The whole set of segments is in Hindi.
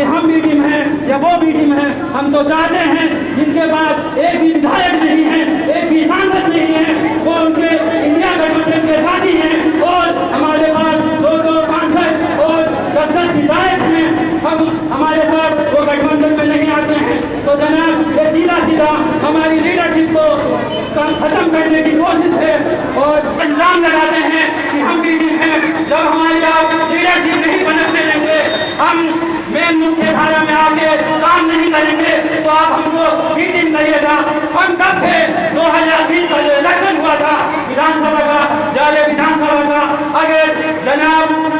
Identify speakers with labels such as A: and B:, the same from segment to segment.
A: हम भी टीम हैं या वो भी टीम है। हम तो चाहते हैं जिनके पास एक भी विधायक नहीं है, एक भी सांसद नहीं है, वो उनके इंडिया गठबंधन के साथी हैं। और हमारे पास दो सांसद और 10 विधायक हैं। हम हमारे साथ वो गठबंधन में नहीं आते हैं। तो जनाब ये सीधा हमारी लीडरशिप को खत्म करने की कोशिश है और इल्जाम लगाते हैं कि हम भी टीम हैं। जब हमारी आप लीडरशिप नहीं बनने देंगे, हम मेन मुख्य धारा में आके काम नहीं करेंगे, तो आप हमको भी टीम करिएगा। हम कब थे 2020 का जो इलेक्शन हुआ था विधानसभा का, जाले विधानसभा का, अगर जनाब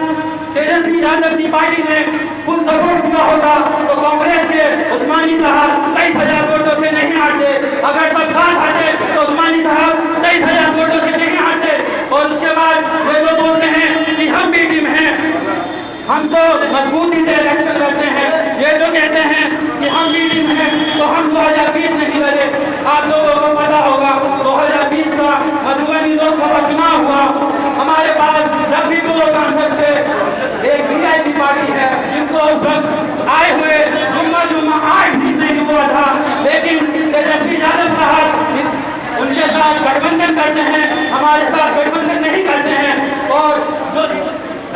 A: तेजस्वी यादव की पार्टी ने फुल सपोर्ट दिया होता तो कांग्रेस के उस्मानी साहब 23,000 वोटों से नहीं हारते। अगर सब साथ हारते तो उस्मानी साहब 23,000 वोटों से नहीं हारते। और उसके बाद ये लोग बोलते हैं कि हम भी टीम हैं, हम तो मजबूती से इलेक्शन लड़ते हैं। ये जो कहते हैं कि हम भी टीम हैं, तो हम 2020 नहीं लड़े। आप लोगों को पता होगा 2020 का मधुबनी लोकसभा चुनाव हुआ, हमारे पास जब भी 2 सांसद थे, एक वीआईपी पार्टी है जिनको उस वक्त आए हुए जुम्मा 8 दिन नहीं हुआ था, लेकिन तेजस्वी यादव साहब उनके साथ गठबंधन करते हैं, हमारे साथ गठबंधन नहीं करते हैं। और जो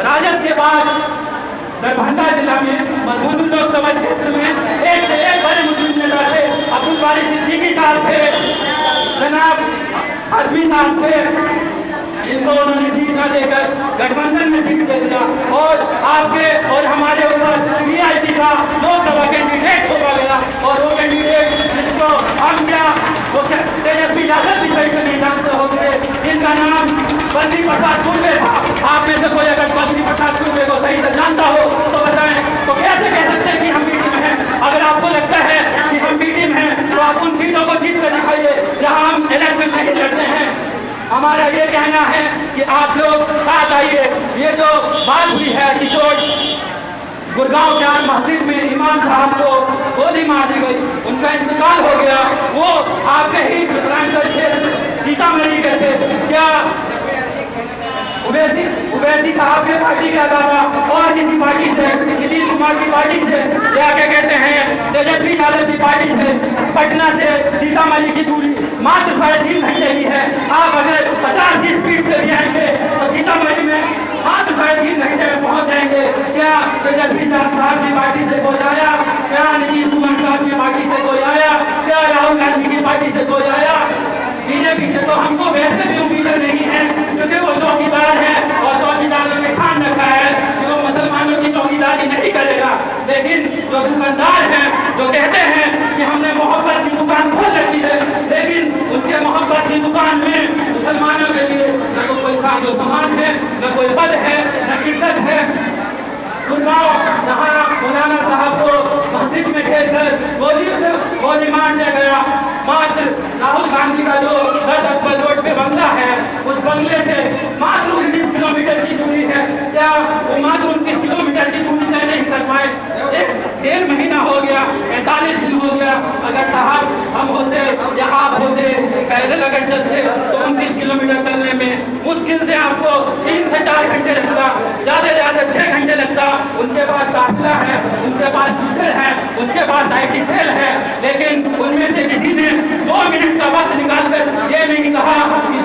A: राजद के बाद दरभंगा जिला में मधुबनी लोकसभा क्षेत्र में एक से एक बड़े मुस्लिम नेता थे। अब्दुल बारी सिद्दीकी साहब थे, जनाब आजमी साहब थे, इनको उन्होंने सीट न देकर गठबंधन में सीट दे दिया। और आपके और हमारे ऊपर वीआईपी का लोकसभा कैंडिडेट होगा गया, और वो कैंडिडेट जिसको हम क्या वो तेजस्वी यादव भी सही से नहीं जानते होंगे, जिनका नाम बद्री प्रसाद कुर्वे था। आप में से कोई अगर बद्री प्रसाद कुर्वे को सही से जानता हो तो बताएं, तो कैसे कह सकते हैं कि हम भी टीम हैं? अगर आपको लगता है कि हम भी टीम हैं तो आप उन सीटों को जीत कर दिखाइए जहां हम इलेक्शन नहीं लड़ते हैं। हमारा ये कहना है कि आप लोग साथ आइए। ये जो बात हुई है कि जो गुड़गांव जान मस्जिद में इमाम साहब को गोली मार दी गई, उनका इंतकाल हो गया, वो आपके ही मिथिलांचल क्षेत्र सीतामढ़ी के थे। क्या उवैसी साहब के पार्टी के अलावा और किसी पार्टी से, नीतीश कुमार की पार्टी से या क्या कहते हैं तेजस्वी यादव की पार्टी से पटना से सीतामढ़ी की दूरी मात्र 3.5 घंटे की है। आप अगर 50 की स्पीड से भी आएंगे तो सीतामढ़ी में मात्र 3.5 घंटे में पहुंच जाएंगे। क्या तेजस्वी साहब की पार्टी से कोई आया? क्या नीतीश कुमार साहब की पार्टी से कोई आया? क्या राहुल गांधी की पार्टी से कोई आया? बीजेपी से तो हमको वैसे भी उम्मीद नहीं है, क्योंकि वो चौकीदार है और चौकीदारों ने ठान रखा है कि वो मुसलमानों की चौकीदारी नहीं करेगा। लेकिन जो दुकानदार हैं, जो कहते हैं कि हमने मोहब्बत की दुकान खोल रखी है, लेकिन उनके मोहब्बत की दुकान में मुसलमानों के लिए न तो कोई साजो सामान है, न कोई पद है, न इज्जत है। गुड़गांव जहाँ मौलाना साहब को मस्जिद में घेर कर गोली मार दिया गया, मात्र राहुल गांधी का जो 10 अक्टूबर रोड पे बंगला है, उस बंगले से मात्र 19 किलोमीटर की दूरी है। क्या वो मात्र 19 किलोमीटर की दूरी तय नहीं कर पाए? 1.5 महीना हो गया, 45 दिन हो गया। अगर साहब हम होते या आप होते, पैदल अगर चलते तो 29 किलोमीटर चलने में मुश्किल से आपको 3 से 4 घंटे लगता, ज़्यादा से ज़्यादा 6 घंटे लगता। उनके पास काफिला है, उनके पास शूटर है, उनके पास आईटी सेल है, लेकिन उनमें से किसी ने 2 मिनट का वक्त निकालकर ये नहीं कहा कि